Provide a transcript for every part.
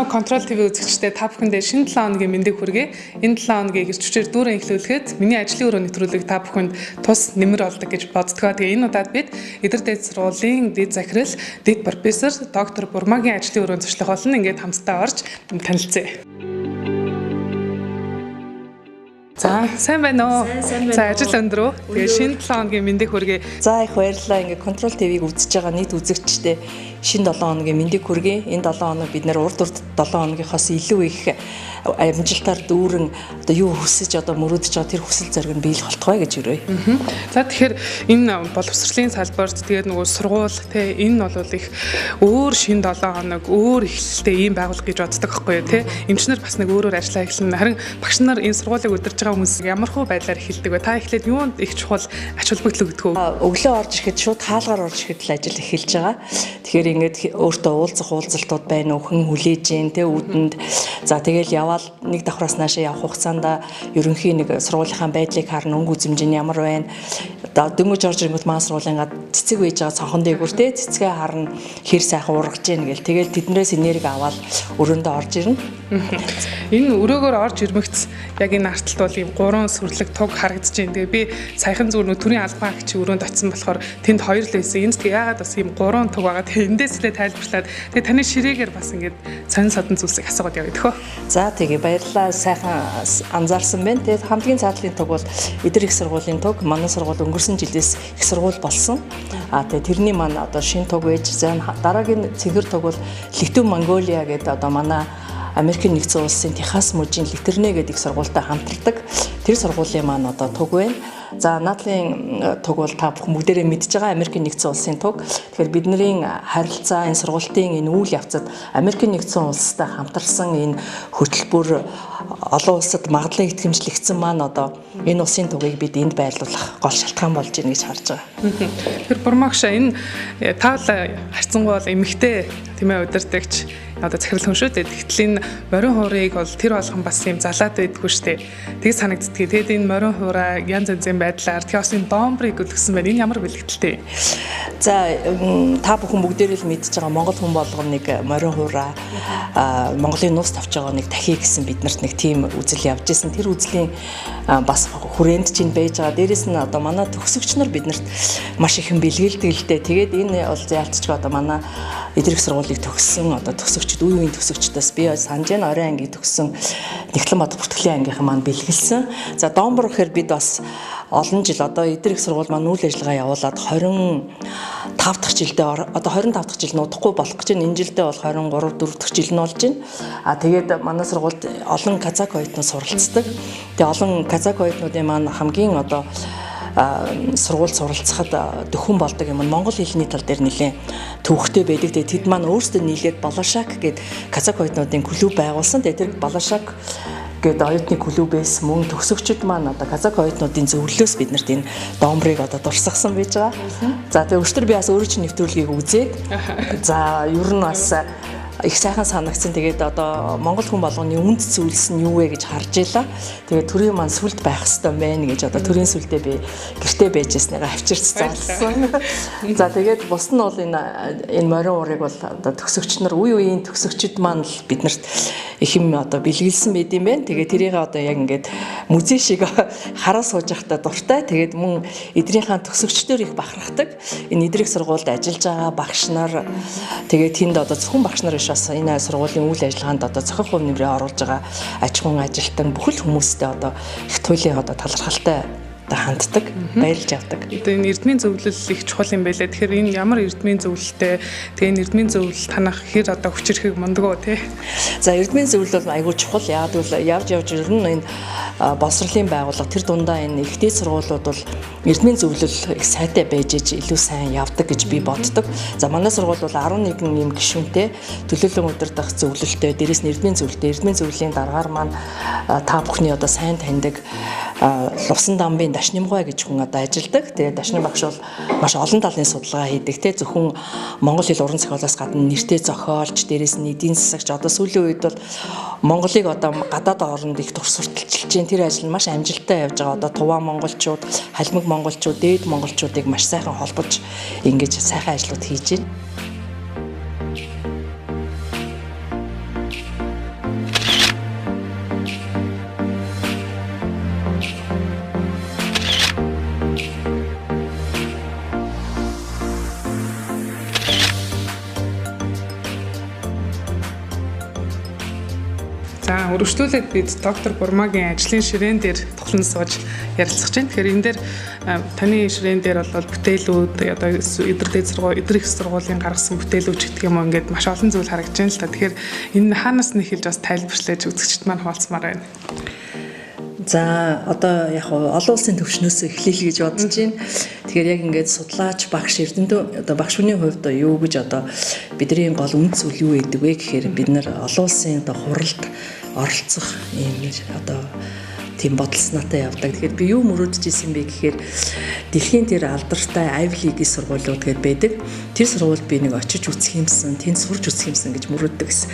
Манай Control TV үзэгчдээ та бүхэндээ шинэ 7 хоногийн мэндийг хүргэе. Энэ 7 хоногийн гэрч хүчээр дүүрэн эхлүүлэхэд миний ажлын өрөө нэвтрүүлэг та бүхэнд тус нэмэр болдог гэж боддгоо. Тэгээ энэ удаад бид Идэр дээд сургуулийн дэд захирал, дэд профессор доктор Бурмагийн ажлын өрөөнд зочлох болон ингээд хамтдаа орж танилцъя. За, сайн байна уу? За, ажил өндрөө. Тэгээ шинэ 7 хоногийн мэндийг хүргэе. За, их баярлалаа. Ингээд Control TV-г үзэж байгаа нийт үзэгчдээ шинэ 7 хоногийн мэндийг хүргэе. Энэ 7 хоног бид нэр урд 7 хоногийнхоос илүү их амжилтаар дүүрэн одоо юу хүсэж одоо мөрөөдөж байгаа тэр хүсэл зориг нь биелэх болтугай гэж өрөөе. За тэгэхээр энэ боловсролын салбарт тэгээд нөгөө сургууль те энэ бол их өөр шинэ 7 хоног өөр эхлэлтэй ийм байгууллага гэж боддог байхгүй юу те. Эмчнэр бас нэг өөрөөр ажиллаа эхэлнэ. Харин багш нар энэ сургуулийг удирж байгаа хүмүүс ямархуу байдлаар эхэлдэг вэ? Та эхлээд юунд их чухал ач холбогдол өгдөг вэ? Өглөө орж ирэхэд шууд хаалгаар орж ирэхэд л ажил эхэлж байгаа. Тэгэхээр ингээд өөртөө уулзах уулзалтууд байна уу, хэн хүлээж гин те үүдэнд. За тэгэл яваал нэг давхраас наашаа явах хугацаанд ерөнхий нэг сургуулийнхаа байдлыг харна, өнгө үзэмжин ямар байна. Одоо дөнгөж орж ирэнгүүт маань сургуулийн цэцэг байж байгаа цонхон дээгүүр те цэцгээ харна, хэр сайхан ургаж гин гэл. Тэгэл тэднээс энерги аваад өрөөндөө орж ирнэ. Энэ өрөөгөр орж ирмэгц яг энэ арталт бол ийм 3 сүрлэг туг харагдаж байна. Тэгээ би саяхан зүгээр төрийн албан агчийн өрөөнд очисон болохоор тэнд 2 л байсан. Энд тэгээ яагаад бас ийм 3 туг байгаа. Тэгээ эндээс л тайлбарлаад тэгээ таны ширээгээр бас ингээд сонин содон зүйлсийг асуугаад явъя дөхөө. За тэгээ баярлалаа. Сайхан анзаарсан байна. Тэгээ хамгийн цаатлын туг бол Идэр их сургуулийн туг. Манай сургууль өнгөрсөн жилээс их сургууль болсон. Тэгээ тэрний маань одоо шинэ туг байж зам дараагийн цэгэр туг бол Литв Монголиа гэдэг одоо манай Америкийн нэгдсэн улсын Техас мужийн Литернэ гэдэг сургуультай хамтардаг. Тэр сургуулийн маань одоо туг байна. За наадлын туг бол та бүхэн бүгдээрээ мэдж байгаа Америкийн нэгдсэн улсын туг. Тэгэхээр бидний харилцаа энэ сургуулийн энэ үйл явцад Америкийн нэгдсэн улстай хамтарсан энэ хөтөлбөр олон улсад магадлан итгэмжлэгдсэн маань одоо энэ улсын тугийг бид энд байрлуулах гол шалтгаан болж байна гэж харж байгаа. Тэр Бурмагша энэ таавал харцангуй бол эмэгтэй тэмээ удирдагч одоо захирал хүн шүү дээ. Тэгтэл энэ морин хуурыг бол тэр болгон бас юм залаад байдгүй шүү дээ. Тэг санагддгийг. Тэгэд энэ морин хуураа янз янзын байдлаар теосын домбрыг өлгсөн байна. Энэ ямар бэлэгдэлтэй? За та бүхэн бүгдээрээ л мэдж байгаа Монгол хүн болгоно нэг морин хуураа Монголын нус тавьж байгаа нэг дахий гэсэн биднэрт нэг тийм үзэл явж исэн. Тэр үзлийн бас хүрээнд чинь байж байгаа. Дээрэс нь одоо манай төгсөгч нар биднэрт маш ихэн бэлгэлдэг л дээ. Тэгээд энэ бол яалтчгүй одоо манай Идэр их сургуулийг төгссөн одоо төгсөгчд үе үеийн төгсөгчдөөс би санаж байна оройн ангийг төгссөн Нэгтлэн бат бүртгэлийн ангийнхан маань бэлгэлсэн. За домбор гэхээр бид бас олон жил одоо Идэр их сургууль маань үйл ажиллагаа явуулаад 25 дахь жилдээ одоо 25 дахь жил нудахгүй болох гэж байна. Энэ жилдээ бол 23 4 дахь жил нь болж байна. Тэгээд манай сургуульд олон казак оюутнууд суралцдаг. Тэгээ олон казак оюутнуудын маань хамгийн одоо сургууль суралцахад дөхөн болдог юм. Монгол хэлний тал дээр нэлээд төвөгтэй байдаг. Тэд маань өөрсдөө нийлээд Балашак гэдэг казак оюутнуудын клуб байгуулсан. Тэр Балашак гэдэг оюутны клубээс мөн төгсөгчд маань одоо казак оюутнуудын зөвлөлөөс биднэрт энэ домбрыг одоо дурсгасан байж байгаа. За тэгээ өчтөр би бас өөрөө чинь нэвтрүүлгийг үзээд за ер нь бас их сайхан санагдсан. Тэгээд одоо Монгол хүн болгоны үнд зүйлс нь юу вэ гэж харж илаа. Тэгээд төрийн маань сүлд байх хэвээр байна гэж одоо төрийн сүлдээ би гэртээ байж яснараа авчирч залсан. За тэгээд бус нь бол энэ морин уурыг бол одоо төгсөгч нар үе үеийн төгсөгчд маань л биднэрт их юм одоо бэлгэлсэн байд юм байна. Тэгээд тэрийг одоо яг ингээд музей шиг хараа сууж байхдаа дуртай. Тэгээд мөн эдрийнхаа төгсөгчдөр их бахархдаг. Энэ Идэр их сургуульд ажиллаж байгаа багш нар тэгээд тэнд одоо зөвхөн багш нар бас энэ сургуулийн үйл ажиллагаанд одоо зохих хувь нэмрээ оруулж байгаа аж ахуйн ажилтан бүхэл хүмүүстэй одоо их туйлын одоо талархалтай ханддаг, баярлж явдаг. Одоо энэ эрдмийн зөвлөл их чухал юм байлаа. Тэгэхээр энэ ямар эрдмийн зөвлөлтэй? Тэгээ энэ эрдмийн зөвлөл танах хэр одоо хүчрэхийг мундагөө тий. За эрдмийн зөвлөл бол айгүй чухал. Яагаад гэвэл явж ер нь энэ боловсролын байгууллага тэр дундаа энэ ихтэй сургуулиуд бол эрдмийн зөвлөл их сайтай байж илүү сайн явдаг гэж би боддог. За манай сургууль бол 11 юм гишүүнтэй төлөөлөн удирдах зөвлөлтөй, дээрээс нь эрдмийн зөвлөлтөй. Эрдмийн зөвлөлийн дараагаар маань та бүхний одоо сайн таньдаг Лувсан дамбын Дашнимгой гэж хүн одоо ажилдаг. Тэгээ Дашним багш бол маш олон талын судалгаа хийдэг. Тэ зөвхөн монгол хэл уран зохиолоос гадна нэртэй зохиолч, дээрээс нь эдийн засагч одоо сүүлийн үед бол Монголыг одоо гадаад оронд их туршилталж чинь тэр ажил нь маш амжилттай явж байгаа. Одоо Туваа монголчууд, Халимаг монголчууд, Дээд монголчуудыг маш сайхан холбож ингэж сайхан ажлууд хийж байна. үргэлжлүүлээд бид доктор Бурмагийн ажлын ширээн дээр тухлан сууж ярилцах чинь. Тэгэхээр энэ дээр таны ширээн дээр бол бүтээлүүд одоо эдэр их сургуулийн гаргасан бүтээлүүд гэдэг юм уу ингээд маш олон зүйл харагдаж байна л та. Тэгэхээр энэ хаанаас нь эхэлж бас тайлбарлаж үзэгчд маань хуваалцмаар байна. За одоо яг олон улсын төвшнөөс эхлэе гэж бодож байна. Тэгэхээр яг ингээд судлаач багш эрдэмтэн одоо багш хүний хувьд юу гэж одоо бидний гол үндэс үйл юу гэдэг вэ гэхээр бид нар олон улсын одоо хуралд оролцох юм одоо тийм бодол санаатай явдаг. Тэгэхээр би юу мөрөөдөж исэн бэ гэхээр дэлхийн тэр алдартай Ivy League сургуулиуд гээд байдаг. Тэр сургуульд би нэг очиж үзэх юмсан, тэнд сурч үзэх юмсан гэж мөрөөддөг гэсэн.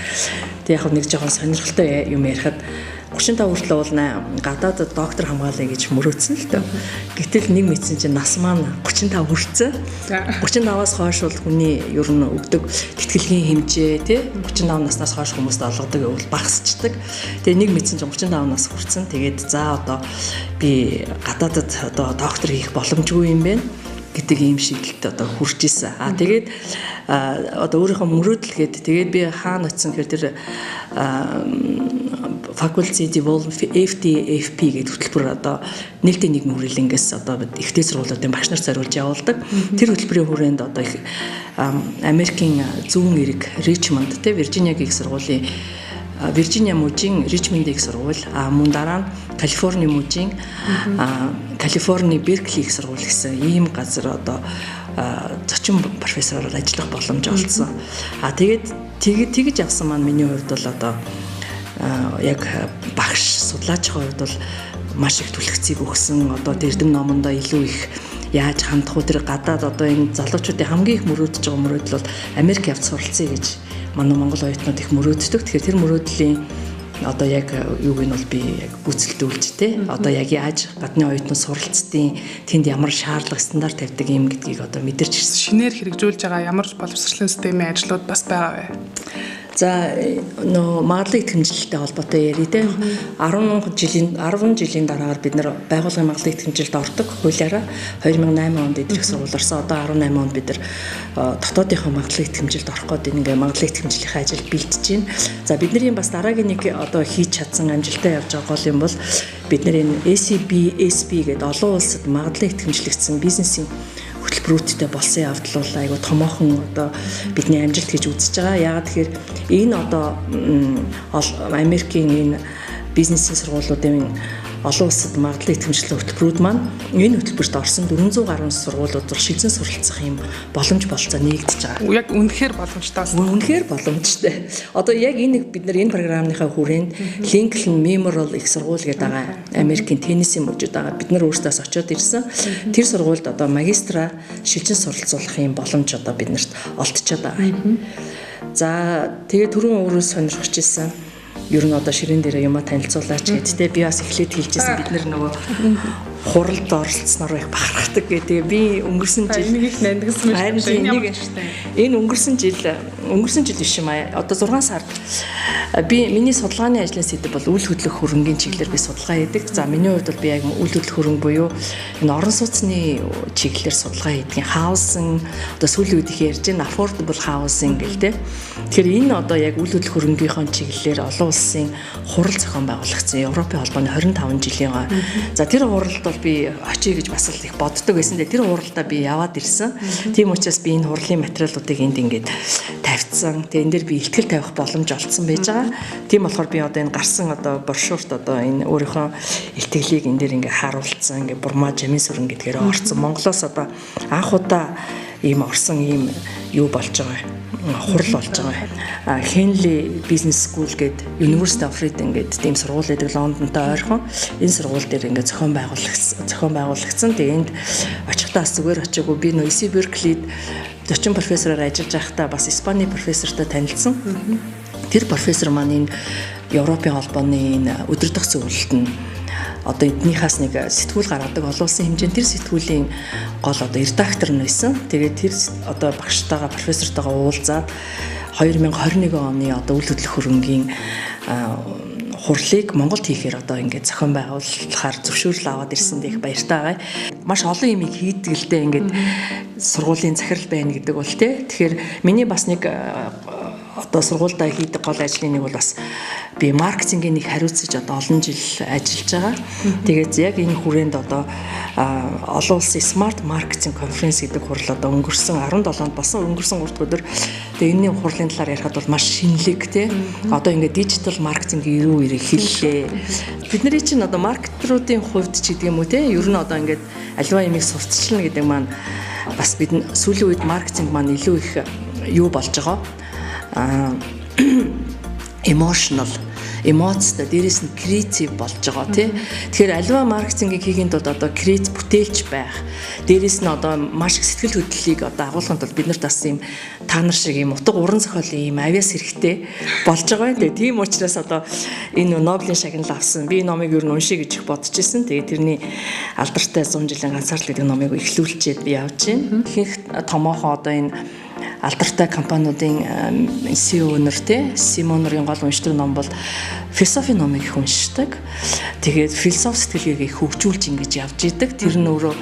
Тэг яг нэг жоохон сонирхолтой юм ярихад 35 хүртэл бол гадаадд доктор хамгаалъя гэж мөрөөдсөн л тоо. Гэтэл нэг мэдсэн чинь нас маань 35 хүрсэн. 35-аас хойш бол хүний ер нь өгдөг тэтгэлгийн хэмжээ тий 35 наснаас хойш хүмүүст олгодог бол багасчдаг. Тэгээ нэг мэдсэн чинь 35 нас хүрсэн. Тэгээд за одоо би гадаадд одоо доктор хийх боломжгүй юм байна гэдэг ийм шийдэлд одоо хүрч исэн. Тэгээд одоо өөрийнхөө мөрөөдөлгээд тэгээд би хаана очисон гэхээр тэр Faculty Development FDFP гэдэг хөтөлбөр одоо нээлттэй нийгмийн хүрээлэнгээс одоо ихтэй сургуулиудын багш нар зориулж явуулдаг. Тэр хөтөлбөрийн хүрээнд одоо их Америкийн зүүн эрэг Richmond те Виржиниагийн сургуулийн Виржиниа мужийн Ричмонд их сургууль, мөн дараа нь Калифорни мужийн Калифорни Беркли их сургууль гэсэн ийм газар одоо зочин профессороор ажиллах боломж олсон. Тэгээд тэгж авсан маань миний хувьд бол одоо яг багш судлаачийн хувьд бол маш их түлхцийг өгсөн. Одоо Эрдэм номондоо илүү их яаж хандах уу тэр гадаад одоо энэ залуучуудын хамгийн их мөрөөдөж байгаа мөрөөдөл бол Америк явж суралцъя гэж манай Монгол оюутнууд их мөрөөддөг. Тэгэхээр тэр мөрөөдлийн одоо яг юуг нь бол би яг гүйцэлдүүлж тэ одоо яг яаж гадны оюутнууд суралцдیں۔ Тэнд ямар шаардлага стандарт тавьдаг юм гэдгийг одоо мэдэрч ирсэн. Шинээр хэрэгжүүлж байгаа ямар боловсролын системийн ажлууд бас байгаа вэ? За нөө магадлалын итгэмжлэлтэй холбоотой ярий те 10 жилийн дараагаар бид нар байгууллагын магадлалын итгэмжлэлд ордог хуулиараа 2008 онд эдгэрэх сургууль орсон. Одоо 18 онд бид нар дотоодынхоо магадлалын итгэмжлэлд орох гээд ингээ магадлалын итгэмжлэлийн ажил бэлтэж байна. За бидний бас дараагийн нэг одоо хийж чадсан амжилттай явж байгаа гол юм бол бид нар энэ ACBSB гэдэг олон улсад магадлалын итгэмжлэгдсэн бизнесийн хөтөлбөрүүдтэй болсон явдал бол айгүй томоохон одоо бидний амжилт гэж үзэж байгаа. Яагаад тэгэхээр энэ одоо Америкийн энэ бизнесийн сургуулиудын олон улсад магадлалын итгэмжлэлийн хөтөлбөрүүд маань энэ хөтөлбөрт орсон 400 гаруй сургуулиуд руу шилжин суралцах юм боломж болцоо нэгдэж байгаа. Яг үнэхээр боломжтой. Үнэхээр боломжтой. Одоо яг энэ бид нар энэ програмныхаа хүрээнд Lincoln Memorial их сургууль гэдэг байгаа Америкийн Теннесси мужид байгаа. Бид нар өөрсдөөс очиод ирсэн. Тэр сургуульд одоо магистра шилжин суралцуулах юм боломж одоо биднэрт олдчиход байгаа. За тэгээ түрүүн өөрөө сонирхож ирсэн. Ер нь одоо ширээн дээр юма танилцуулаач гэдэгтэй би бас эхлээд хэлжсэн бид нөгөө хуралд оролцсноор их бахархдаг гэдэг. Би өнгөрсөн жил энийг их нандгсан байна. Энэ өнгөрсөн жил биш юм аа. Одоо 6 сард миний судалгааны ажлын сэдэв бол үйл хөдлөх хөрөнгийн чиглэлээр би судалгаа хийдэг. За миний хувьд бол би яг үйл хөдлөх хөрөнгө буюу энэ орон сууцны чиглэлээр судалгаа хийдэг. Housing одоо сүүлийн үед их ярьж байна affordable housing гэл тэ. Тэгэхээр энэ одоо яг үйл хөдлөх хөрөнгийнхөө чиглэлээр олон улсын хурал зохион байгуулагдсан Европын холбооны 25 жилийн гоо. За тэр хуралд бол би очие гэж бас их боддог байсан. Тэр хуралдаа би яваад ирсэн. Тийм учраас би энэ хурлын материалуудыг энд ингээд тавьсан. Тэгээ энэ дээр би ихтгэл тавих боломж олцсон байж байгаа. Тийм болохоор би одоо энэ гарсан одоо брошюрт одоо энэ өөрийнхөө ихтгэлийг энэ дээр ингээд харуулсан. Ингээд Бурма Жамин сүрэн гэдгээр орсон. Монголоос одоо анх удаа ийм орсон ийм юу болж байгаа хурал болж байгаа. Henley Business School гэдэг University of Reading гэдэг тийм сургууль байдаг Лондонтой ойрхон. Энэ сургууль дээр ингээд зохион байгуулагдсан. Тэгээ энд очихдаа зүгээр очиагүй би нөө UC Berkeley-д зочин профессороор ажиллаж байхдаа бас Испани профессортой танилцсан. Тэр профессор маань энэ Европын холбооны энэ өдөрдох зөвлөлт нь одоо эднийхээс нэг сэтгүүл гаргадаг олон улсын хэмжээнд тэр сэтгүүлийн гол одоо редактор нь байсан. Тэгээд тэр одоо багштайгаа профессортойгоо уулзаад 2021 оны одоо үйл хөдлөх хөрөнгийн хурлыг Монголд хийхээр одоо ингээд зохион байгуулахаар зөвшөөрөл аваад ирсэн дэх баяртай байгаа. Маш олон юмыг хийдэг л дээ ингээд сургуулийн захирал байна гэдэг бол тий. Тэгэхээр миний бас нэг одоо сургуультай хийдэг гол ажлын нэг бол бас би маркетингийн нэг хариуцаж одоо олон жил ажиллаж байгаа. Тэгээд яг энэ хүрээнд одоо олон улсын смарт маркетинг конференц гэдэг хурал одоо өнгөрсөн 17-нд болсон өнгөрсөн 3 дахь өдөр. Тэгээд энэний хурлын талаар ярихад бол маш шинэлэг тий. Одоо ингээд дижитал маркетингийн эрүү эрийг хэллээ. Бидний чинь одоо маркетеруудын хувьд ч гэдэг юм уу тий. Ер нь одоо ингээд аливаа юмыг сурталчилна гэдэг маань бас бид сүүлийн үед маркетинг маань илүү их юу болж байгаа. Emotional эмоцтой дээрээс нь креатив болж байгаа тий. Тэгэхээр аливаа маркетингийг хийхэд бол одоо креатив бүтээлч байх. Дээрээс нь одоо маш их сэтгэл хөдлөлийг одоо агуулганд бол бид нарт бас ийм та нар шиг ийм утга уран зохиолын ийм авиас хэрэгтэй болж байгаа. Тэгээ тийм учраас одоо энэ Нобелийн шагнал авсан. Би номыг ер нь уншия гэж бодож ирсэн. Тэгээ тэрний алдартай 100 жилийн ганцаарл гэдэг номыг эхлүүлчихэд би явж байна. Ихэнх томоохон одоо энэ алдартай компаниудын CEO нэртэй Симонерийн гол уншдаг ном бол философи номыг их уншдаг. Тэгээд философи сэтгэлгээгээ их хөгжүүлж ингэж явж идэг. Тэр нь өөрөө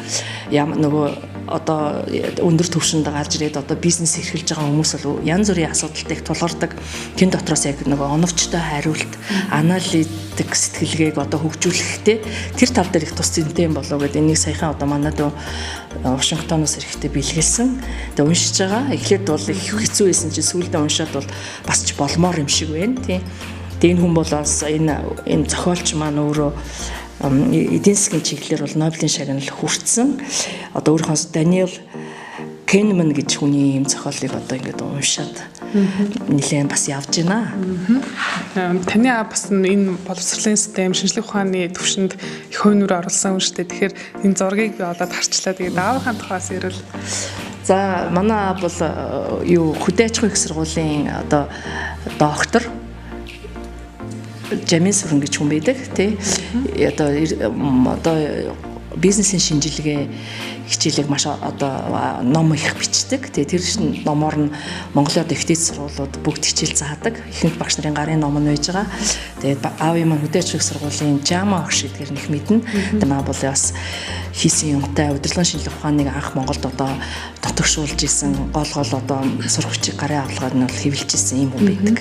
нөгөө одоо өндөр түвшинд гарч ирээд одоо бизнес эрхэлж байгаа хүмүүс бол янз бүрийн асуудалтай их тулгардаг. Тэн дотроос яг нөгөө оновчтой хариулт, аналитик сэтгэлгээг одоо хөгжүүлэхтэй тэр тал дээр их тус зүйтэй юм болов гэдэг энийг саяхан одоо манайд Вашингтоноос эрэхтэй бэлгэлсэн. Тэгээ уншиж байгаа. Эхлээд бол их хэцүү байсан чинь сүүлдээ уншаад бол бас ч болмоор юм шиг байна тий. Тэгээ энэ хүн бол бас энэ зохиолч маань өөрөө эдийн засгийн чиглэлээр бол Нобелийн шагнал хүртсэн. Одоо өөрийнхөө Даниэл Kahneman гэж хүний юм зохиолыг одоо ингээд уншаад нэлээд бас явж байна. Таны бас энэ боловсролын систем шинжлэх ухааны төвшөнд их хөнөөр оруулсан юм шүү дээ. Тэгэхээр энэ зургийг би одоо харчлаа. Тэгээд аавынхаа тухаас ярил. За манай аав бол хөдөө аж ахуйн их сургуулийн одоо доктор Жамин Сүрэн гэж хүн байдаг тий. Одоо бизнесийн шинжилгээ хичээлийг маш одоо ном их бичдэг. Тэгээ тэр номоор нь Монголын одоо ихтэй сургуулиуд бүгд хичээл заадаг. Ихэнх багш нарын гарын ном нь байж байгаа. Тэгээд аавын маань хөдөө аж ахуйн сургуулийн Жама багш гэдгээр нэг мэднэ. Манай бол бас хийсэн юмтай удирдлагын шинжилгээ ухааныг анх Монголд одоо дотогшуулж исэн гол одоо сурагчийг гарын авлагаар нь бол хэвлэж исэн юм хүн байдаг.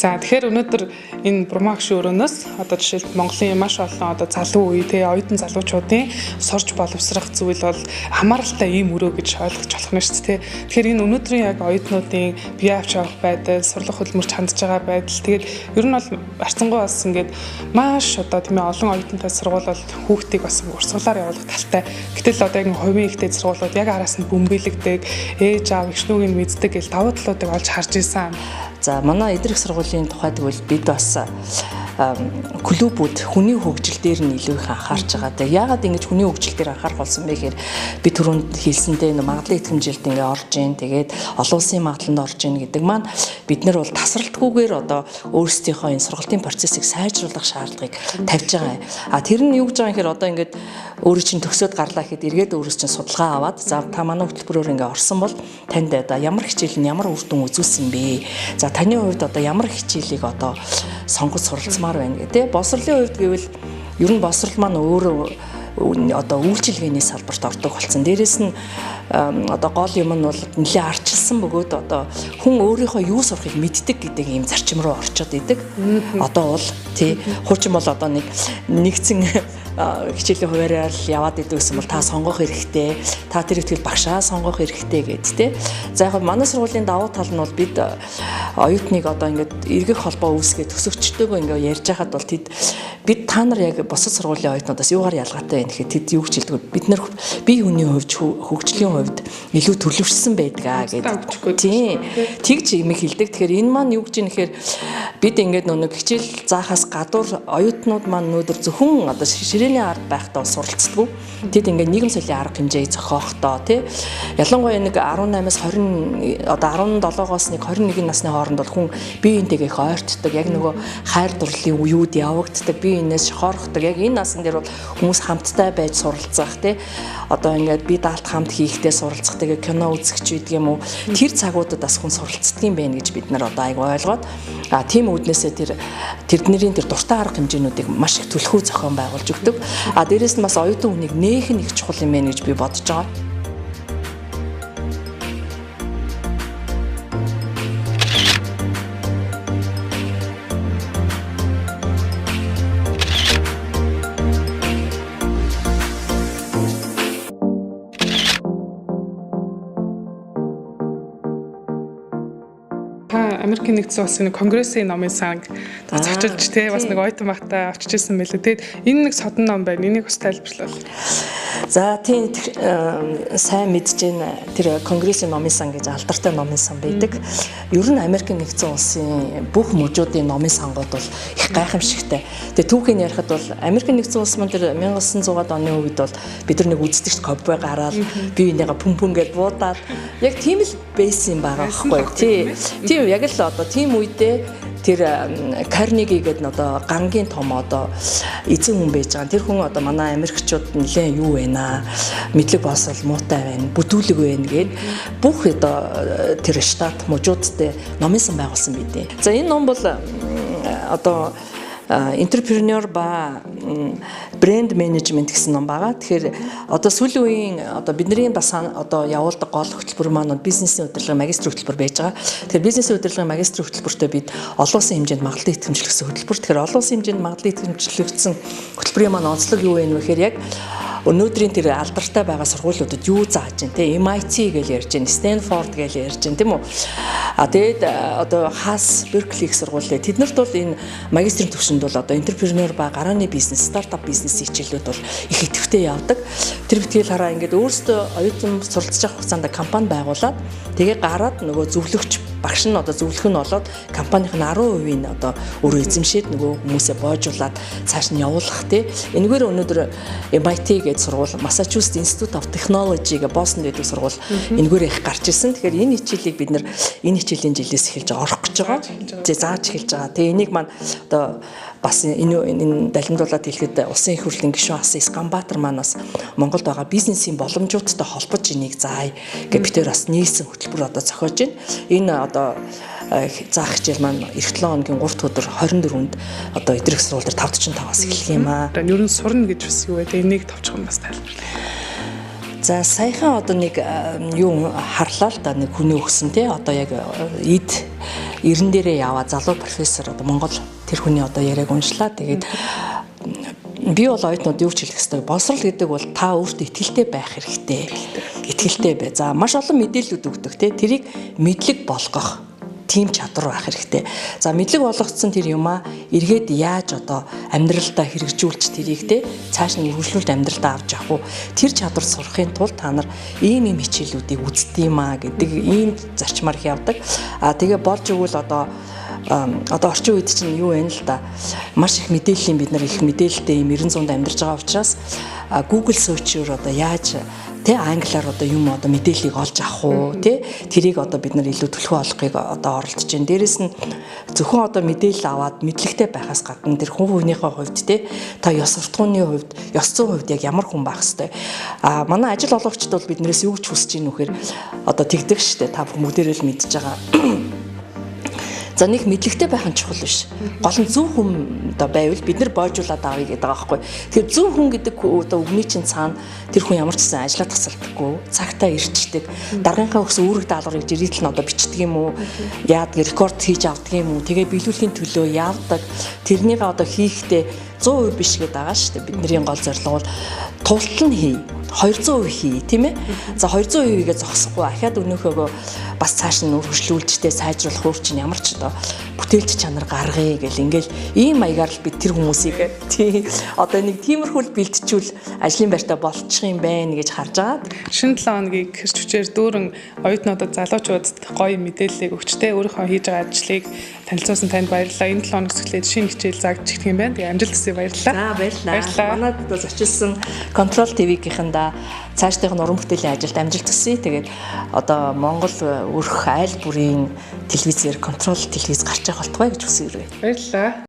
За тэгэхээр өнөөдөр энэ Бурмагш өрөөнөөс одоо жишээлбэл Монголын маш олон одоо залуу үе те оюутан залуучуудын сурч боловсрох зүйл бол хамааралтай ийм өрөө гэж ойлгож болох нь шүү дээ. Тэгэхээр энэ өнөөдрийн яг оюутнуудын бие авч явах байдал, сурлах хөдөлмөрч хандж байгаа байдал тэгээд ер нь бол арцсангуй бас ингээд маш одоо тийм ээ олон оюутантай сургууль бол хүүхдийг бас урсгалаар явуулах талтай. Гэтэл одоо яг хувийн ихтэй сургуулиуд яг араас нь бөмбөлөгдөг, ээж аав эгчнүүг нь мэддэг гэл давуу талуудыг олж харж ийсэн. За манай эдрэг сургуулийн тухайд бол бид бас клубүүд хүний хөгжил дээр нь илүү их анхаарч байгаа. Тэгээ яагаад ингэж хүний хөгжил дээр анхаарах болсон бэ гэхээр би түрүүнд хэлсэндээ магадлалын итгэмжилд ингээ орж ийн тэгээд олон улсын магадлалд орж ийн гэдэг маань бид нар бол тасралтгүйгээр одоо өөрсдийнхөө энэ сургалтын процессыг сайжруулах шаардлагыг тавьж байгаа. Тэр нь юу гэж байгаа юм хэрэг одоо ингээд өөрөө чинь төгсөөд гарлаа гэхэд эргээд өөрөөс чинь судалгаа аваад за та манай хөтөлбөрөөр ингээ орсон бол танд одоо ямар хичээл нь ямар үр дүн үзүүлсэн бэ? За таны хувьд одоо ямар хичээлийг одоо сонгож суралцмаар байна гэдэг. Боловсролын хувьд гэвэл ер нь боловсрол маань өөрөө одоо үйлчилгээний салбарт ордог болсон. Дээрээс нь одоо гол юм нь бол нэлээд арчилсан бөгөөд одоо хүн өөрийнхөө юу сурахыг мэддэг гэдэг ийм зарчим руу орчод идэг. Одоо бол тий хуучин бол одоо нэгцэн хичээлийн хуваараар л яваад идэв гэсэн бол та сонгох хэрэгтэй. Та тэр ихтгэл багшаа сонгох хэрэгтэй гэдэг тий. За яг манай сургуулийн давуу тал нь бол бид оюутныг одоо ингээд эргэх холбоо үүсгээд төсөвчтэйгөө ингээд ярьж байхад бол бид та нар яг бусад сургуулийн оюутнуудаас юугаар ялгаатай вэ гэхэд тэд юу гэж хэлдэг бид нар бие хүний хувьд хөгжлийн хувьд илүү төлөвшсөн байдгаа гэдэг. Тий. Тэгж юм хэлдэг. Тэгэхээр энэ маань юу гэж юм нэхэр бид ингээд нэг хичээл заахаас гадуур оюутны оюутнууд маань өнөөдөр зөвхөн одоо ширээний ард байхдаа суралцдаг. Тэд ингээд нийгэм соёлын арга хэмжээг зохиохдоо тий ялангуяа нэг 18-аас 20 одоо 17-оос нэг 21 насны хооронд бол хүн бие биентэйгээ их ойртдог. Яг нөгөө хайр дурлалын үеуд явагддаг. Бие биенээс шохорхдог. Яг энэ насн дээр бол хүмүүс хамтдаа байж суралцах тий одоо ингээд бие даалт хамт хийхдээ суралцах тэгээ кино үзэх ч гэдэг юм уу. Тэр цагуудад бас хүн суралцдаг юм байна гэж бид нар одоо айг ойлгоод тийм үүднээсээ тэрднэрийн тэр дуртай арга хэмжээнүүдийг маш их түлхүү зохион байгуулж өгдөг. Дээрээс нь бас оюутан хүнийг нээх нь их чухал юм байна гэж би бодож байгаа. Америкийн нэгдсэн улсын конгрессийн номын сан зочилж тий бас нэг оюутан багтаа авчиж ирсэн мэлээ. Тэгээд энэ нэг содон ном байна. Энийг бас тайлбарлал. За тийм сайн мэдж байна. Тэр конгрессийн номын сан гэж алдартай номын сан байдаг. Ер нь Америкийн нэгдсэн улсын бүх мужуудын номын сангууд бол их гайхамшигтай. Тэгээ түүхийн ярихад бол Америкийн нэгдсэн улс маань тэр 1900-аад оны үед бол бид нар нэг үздэгч ковбой гараад бие биенийгээ пүм гэд буудаад яг тийм л бейсэн байгаа байхгүй тийм яг л одоо тийм үедээ тэр Карнеги гэдэг одоо гангийн том одоо эзэн хүн байж байгаа. Тэр хүн одоо манай Америкчууд нэлээд юу байна мэдлэг болсол муутай байна, бүдүүлэг байна гэд бүх одоо тэр штат мужуудтай номын сан байгуулсан бидээ. За энэ ном бол одоо entrepreneur ба брэнд менежмент гэсэн ном байгаа. Тэгэхээр одоо сүүлийн үеийн одоо бидний бас одоо явуулдаг гол хөтөлбөр маань бизнесийн удирдлагын магистр хөтөлбөр байж байгаа. Тэгэхээр бизнесийн удирдлагын магистр хөтөлбөртөө бид олон улсын хэмжээнд магадлалын итгэмжлэгсэн хөтөлбөр. Тэгэхээр олон улсын хэмжээнд магадлалын итгэмжлэгсэн хөтөлбөрийн маань онцлог юу вэ гэхээр яг өнөөдрийн тэр алдартай байгаа сургуулиудад юу зааж байна те MIT гэж ярьж байна, Stanford гэж ярьж байна тийм үү. Тэгээд одоо Haas, Berkeley сургуулиуд тэднэрт бол энэ магистрийн төвшөнд бол одоо entrepreneur ба гарааны бизнес, стартап бизнесийн хичээлүүд бол их идэвхтэй явдаг. Тэр битгийл хараа ингээд өөрсдөө оюутан суралцж авах хугацаанд компани байгуулад тэгээ гараад нөгөө зөвлөгч багш нь одоо зөвлөх нь болоод компанийн 10%-ийн одоо өөрөө эзэмшээд нөгөө хүмүүсээ боожуулаад цааш нь явуулах тий. Энэгээр өнөөдөр MIT гэдэг сургууль, Massachusetts Institute of Technology гэх Бостонд байдаг сургууль энэгээр их гарч ирсэн. Тэгэхээр энэ хичээлийг бид нэр энэ хичээлийн жилээс эхэлж орох гэж байгаа. Зааж эхэлж байгаа. Тэгээ энийг маань одоо бас энэ далимдуулаад хэлэхэд улсын их хурлын гишүүн асан Сканбаатар маань бас Монголд байгаа бизнесийн боломжуудтай холбож энийг заая гэж бид тээр бас нийлсэн хөтөлбөр одоо зохиож байна. Энэ одоо заах хичээл маань эх 7 хоногийн 3 өдөр 24-нд одоо эдрэг сургууль дээр 5:45-аас эхлэх юм аа. Ер нь сурна гэж бас юу вэ? Энийг товчхон бас тайлбарлаа. За саяхан одоо нэг юу харлаа л да нэг хүний өгсөн тий одоо яг эд 90 дээрээ яваа залуу профессор одоо Монгол тэр хүний одоо яриаг уншлаа. Тэгээд би бол оюутнууд юу ч хэлэх хэрэгтэй. Боловсрол гэдэг бол та өөртөө итгэлтэй байх хэрэгтэй. Итгэлтэй бай. За маш олон мэдээлэлүүд өгдөг тий тэрийг мэдлэг болгох тийм чадвар байх хэрэгтэй. За мэдлэг болгоцсон тэр юмаа эргээд яаж одоо амьдралдаа хэрэгжүүлж тэрийг те цааш нь үргэлжлүүлж амьдралдаа авч явах уу? Тэр чадвар сурахын тулд та нар ийм хичээлүүдийг үздэг юм аа гэдэг ийм зарчмаар их явдаг. Тэгээ болж игэл одоо орчин үед чинь юу вэ л да маш их мэдээллийн бид нар их мэдээлэлтэй ийм 900-д амьдарч байгаа учраас Google search-оор одоо яаж тэ англиар одоо юм одоо мэдээллийг олж авах уу тэ тэрийг одоо бид нар илүү төлхөө олохыг одоо оролдож байна. Дээрээс нь зөвхөн одоо мэдээлэл аваад мэдлэгтэй байхаас гадна тэр хүн хүнийхээ хувьд тэ та ёс суртахууны хувьд ёс зүйн хувьд яг ямар хүн байх хэвтэй. Манай ажил олгогчд бол биднээс юу ч хүсэж ийн вэхээр одоо тэгдэг штэ та бүгдээрээ л мэдж байгаа. За нэг мэдлэгтэй байх нь чухал биш. Гол нь зөв хүн одоо байвал бид нар боожуулаад авъя гэдэг байгаа байхгүй. Тэгэхээр зөв хүн гэдэг одоо үгний чинь цаана тэр хүн ямар ч гэсэн ажиллаад тасалдаггүй, цагтаа ирчдэг. Даргынхаа өгсөн үүрэг даалгаврыг жирийтэл нь одоо бичдэг юм уу? Яадаг рекорд хийж авдаг юм уу? Тэгээ биелүүлэхийн төлөө яавдаг. Тэрнийгээ одоо хийхдээ 100% биш гэдэг байгаа шүү дээ. Бидний гол зорилго бол тултал нь хий. 200% хий, тийм ээ. За 200%-гээ зогсохгүй ахаад өнөөхөө бас цааш нь өргөжлүүлжтэй сайжруулах өөр чинь ямар ч одоо бүтээлч чанар гаргая гэл ингээл ийм маягаар л бид тэр хүмүүсийг тий одоо нэг тиймэрхүүл бэлтжүүл ажлын байртаа болчих юм байна гэж харж байгаа. Шинэ 7 хоногийн гэрч хүчээр дүүрэн оюутнуудад залуучуудад гоё мэдээллийг өгчтэй өөрийнхөө хийж байгаа ажлыг танилцуулсан танд баярлалаа. Энэ 7 хоногс эхлээд шинэ хичээл заагдчих гэх юм байна. Тэгээ амжилт хүсье баярлалаа. За баярлалаа. Манайд одоо зочилсан Control TV-гийнхэнда цаашдын уран бүтээлийн ажилд амжилт хүсье. Тэгээд одоо Монгол өрх айл бүрийн телевизээр Control телевиз гарч байгаа болтугай гэж хүсье. Баярлалаа.